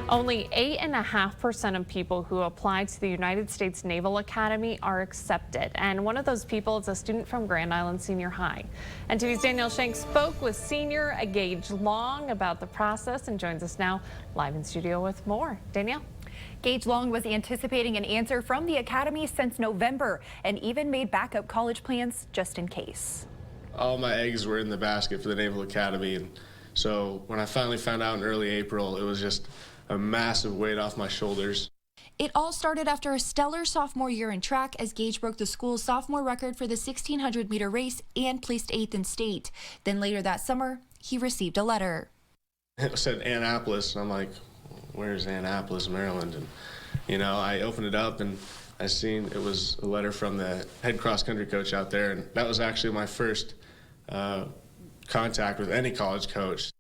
Only 8.5% of people who apply to the United States Naval Academy are accepted. And one of those people is a student from Grand Island Senior High. And TV's Danielle Shenk spoke with senior Gage Long about the process and joins us now live in studio with more. Danielle? Gage Long was anticipating an answer from the Academy since November and even made backup college plans just in case. All my eggs were in the basket for the Naval Academy, and so when I finally found out in early April, it was just a massive weight off my shoulders. It all started after a stellar sophomore year in track as Gage broke the school's sophomore record for the 1,600-meter race and placed 8th in state. Then later that summer, he received a letter. It said Annapolis, and I'm like, where's Annapolis, Maryland? And, you know, I opened it up and I seen it was a letter from the head cross-country coach out there, and that was actually my first contact with any college coach.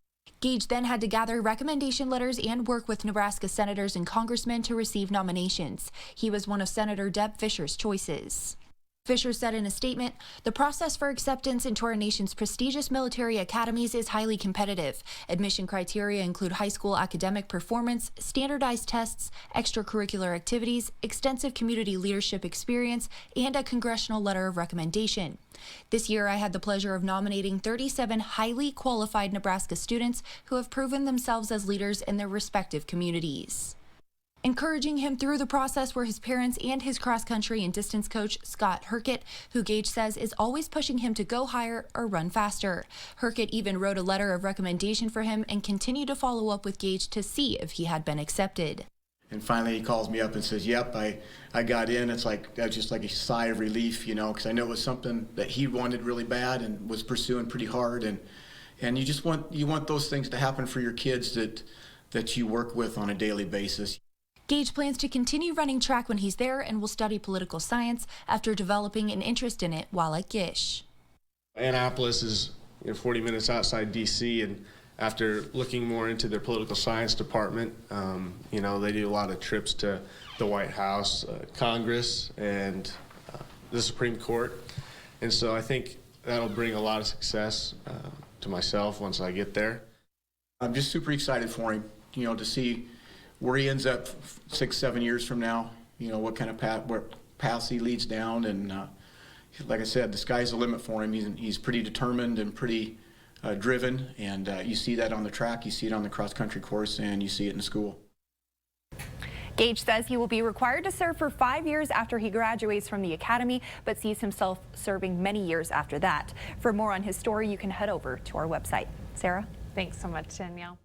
Gage then had to gather recommendation letters and work with Nebraska senators and congressmen to receive nominations. He was one of Senator Deb Fischer's choices. Fischer said in a statement, "The process for acceptance into our nation's prestigious military academies is highly competitive. Admission criteria include high school academic performance, standardized tests, extracurricular activities, extensive community leadership experience, and a congressional letter of recommendation. This year, I had the pleasure of nominating 37 highly qualified Nebraska students who have proven themselves as leaders in their respective communities." Encouraging him through the process were his parents and his cross-country and distance coach, Scott Herkett, who Gage says is always pushing him to go higher or run faster. Herkett even wrote a letter of recommendation for him and continued to follow up with Gage to see if he had been accepted. And finally he calls me up and says, yep, I got in. It's like, that's just like a sigh of relief, you know, because I know it was something that he wanted really bad and was pursuing pretty hard. And you just want those things to happen for your kids that you work with on a daily basis. Gage plans to continue running track when he's there and will study political science after developing an interest in it while at GISH. Annapolis is 40 minutes outside D.C., and after looking more into their political science department, you know, they do a lot of trips to the White House, Congress, and the Supreme Court. And so I think that'll bring a lot of success to myself once I get there. I'm just super excited for him, you know, to see where he ends up 6-7 years from now, you know, what kind of paths he leads down. And like I said, the sky's the limit for him. He's pretty determined and pretty driven, and you see that on the track, you see it on the cross-country course, and you see it in school. Gage says he will be required to serve for 5 years after he graduates from the academy, but sees himself serving many years after that. For more on his story, you can head over to our website. Sarah? Thanks so much, Danielle.